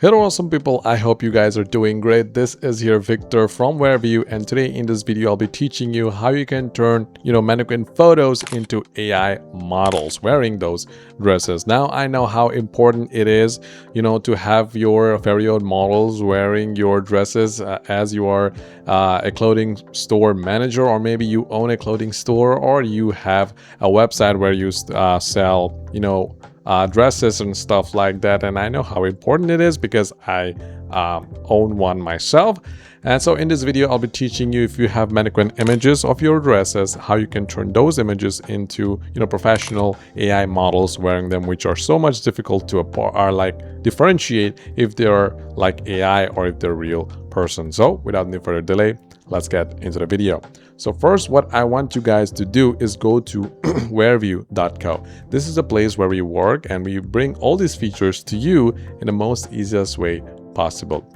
Hello awesome people, I hope you guys are doing great. This is here Victor from WearView, and today in this video I'll be teaching you how you can turn mannequin photos into AI models wearing those dresses. Now I know how important it is to have your very own models wearing your dresses as you are a clothing store manager, or maybe you own a clothing store, or you have a website where you sell dresses and stuff like that. And I know how important it is because I own one myself. And so in this video I'll be teaching you, if you have mannequin images of your dresses, how you can turn those images into professional AI models wearing them, which are so much difficult to differentiate if they're like AI or if they're real person. So without any further delay, let's get into the video. So first, what I want you guys to do is go to WearView.co. This is a place where we work and we bring all these features to you in the most easiest way possible.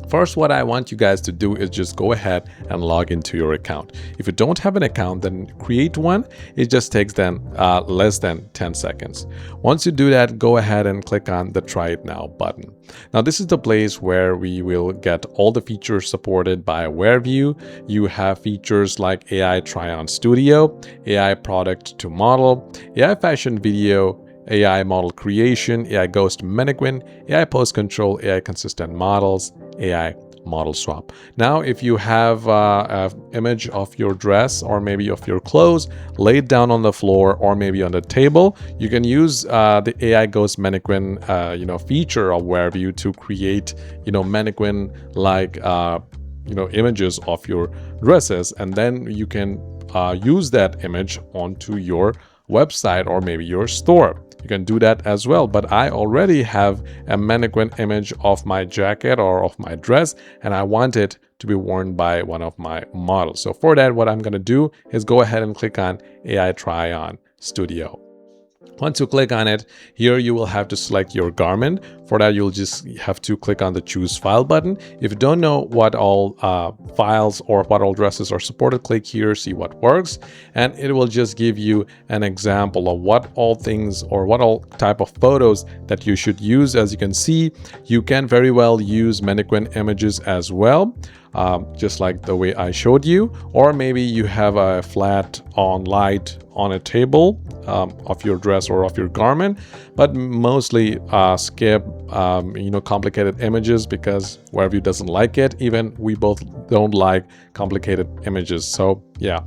First, what I want you guys to do is just go ahead and log into your account. If you don't have an account, then create one. It just takes then less than 10 seconds. Once you do that, go ahead and click on the Try It Now button. Now, this is the place where we will get all the features supported by WearView. You have features like AI Try-On Studio, AI Product to Model, AI Fashion Video, AI Model Creation, AI Ghost Mannequin, AI Post Control, AI Consistent Models, AI Model Swap. Now, if you have an image of your dress or maybe of your clothes laid down on the floor or maybe on the table, you can use the AI Ghost Mannequin feature of WearView to create mannequin like images of your dresses, and then you can use that image onto your website or maybe your store. You can do that as well, but I already have a mannequin image of my jacket or of my dress, and I want it to be worn by one of my models. So for that, what I'm going to do is go ahead and click on AI Try-On Studio. Once you click on it, here you will have to select your garment. For that, you'll just have to click on the Choose File button. If you don't know what all files or what all dresses are supported, click here, see what works, and it will just give you an example of what all things or what all type of photos that you should use. As you can see, you can very well use mannequin images as well, just like the way I showed you, or maybe you have a flat on light on a table of your dress or of your garment, but mostly skip complicated images because WearView doesn't like it. Even we both don't like complicated images. So yeah,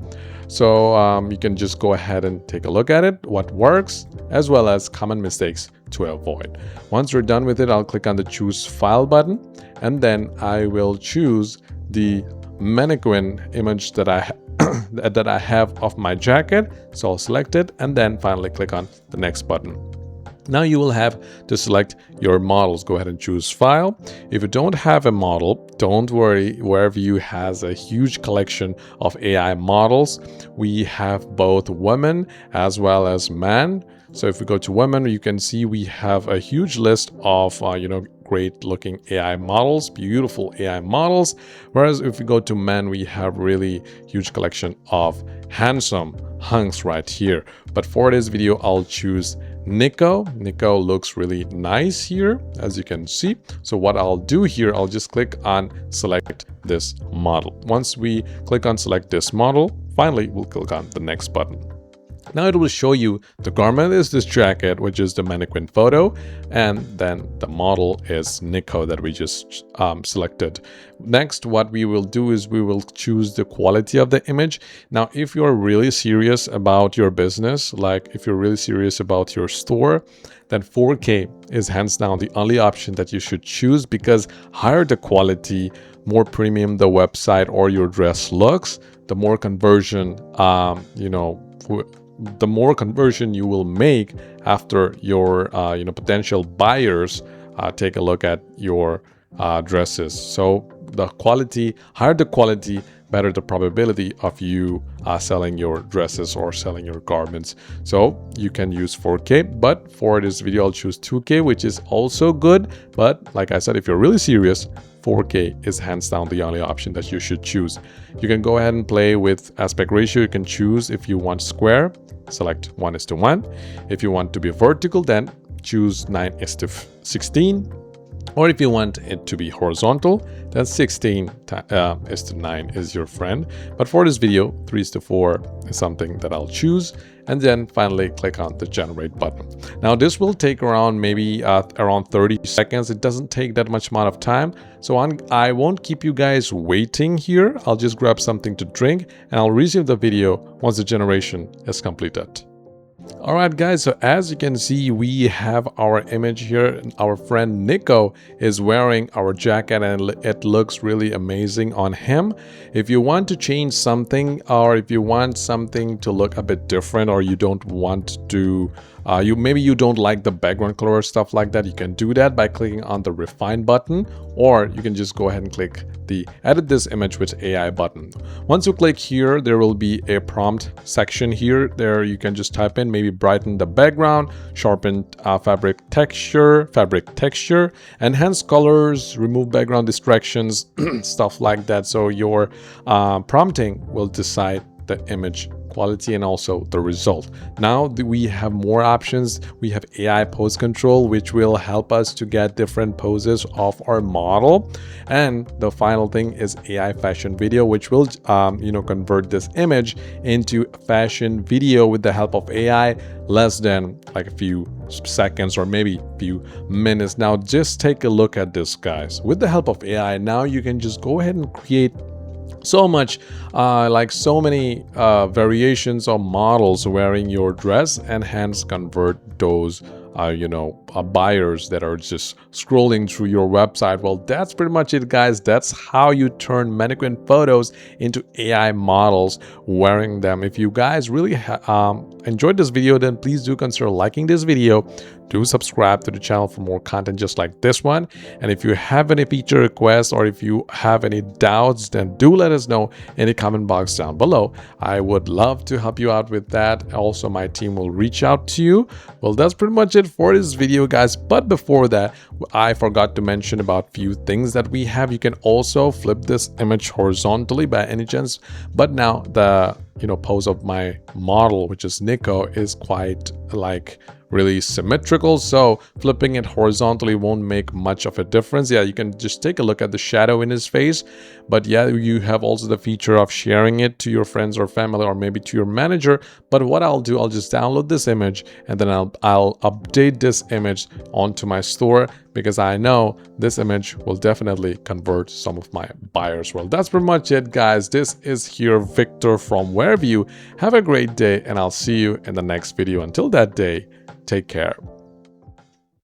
so you can just go ahead and take a look at it, what works, as well as common mistakes to avoid. Once you're done with it, I'll click on the Choose File button, and then I will choose the mannequin image that I that I have of my jacket. So I'll select it and then finally click on the next button. Now you will have to select your models. Go ahead and choose File. If you don't have a model, don't worry. WearView has a huge collection of AI models. We have both women as well as men. So if we go to women, you can see we have a huge list of great looking AI models, beautiful AI models. Whereas if we go to men, we have really huge collection of handsome hunks right here. But for this video, I'll choose Nico. Nico looks really nice here, as you can see. So what I'll do here, I'll just click on select this model. Once we click on select this model, finally, we'll click on the next button. Now it will show you the garment is this jacket, which is the mannequin photo, and then the model is Nico that we just selected. Next, what we will do is we will choose the quality of the image. Now, if you're really serious about your business, like if you're really serious about your store, then 4K is hands down the only option that you should choose, because higher the quality, more premium the website or your dress looks, the more conversion, the more conversion you will make after your potential buyers take a look at your dresses. So the quality, higher the quality, better the probability of you selling your dresses or selling your garments. So you can use 4K, but for this video I'll choose 2K, which is also good. But like I said, if you're really serious, 4K is hands down the only option that you should choose. You can go ahead and play with aspect ratio. You can choose if you want square, select 1:1. If you want to be vertical, then choose 9:16. Or if you want it to be horizontal, then 16:9 is your friend. But for this video, 3:4 is something that I'll choose. And then finally click on the generate button. Now this will take around maybe around 30 seconds. It doesn't take that much amount of time. So I won't keep you guys waiting here. I'll just grab something to drink and I'll resume the video once the generation is completed. Alright guys, so as you can see, we have our image here. Our friend Nico is wearing our jacket and it looks really amazing on him. If you want to change something, or if you want something to look a bit different, or you don't want to maybe you don't like the background color or stuff like that, you can do that by clicking on the refine button, or you can just go ahead and click the edit this image with AI button. Once you click here, there will be a prompt section here. There you can just type in maybe brighten the background, sharpen fabric texture, enhance colors, remove background distractions, stuff like that. So your prompting will decide the image quality and also the result. Now we have more options. We have AI pose control, which will help us to get different poses of our model. And the final thing is AI fashion video, which will convert this image into fashion video with the help of AI, less than like a few seconds or maybe a few minutes. Now just take a look at this, guys. With the help of AI, now you can just go ahead and create so much so many variations of models wearing your dress, and hence convert those buyers that are just scrolling through your website. Well, that's pretty much it, guys. That's how you turn mannequin photos into AI models wearing them. If you guys really enjoyed this video, then please do consider liking this video. Do subscribe to the channel for more content just like this one. And if you have any feature requests or if you have any doubts, then do let us know in the comment box down below. I would love to help you out with that. Also, my team will reach out to you. Well, that's pretty much it for this video, guys. But before that, I forgot to mention about few things that we have. You can also flip this image horizontally by any chance. But now the pose of my model, which is Nico, is quite really symmetrical, so flipping it horizontally won't make much of a difference. Yeah, you can just take a look at the shadow in his face, but yeah, you have also the feature of sharing it to your friends or family, or maybe to your manager. But what I'll do, I'll just download this image and then I'll update this image onto my store, because I know this image will definitely convert some of my buyers. Well, that's pretty much it, guys. This is here Victor from WearView. Have a great day, and I'll see you in the next video. Until that day, take care.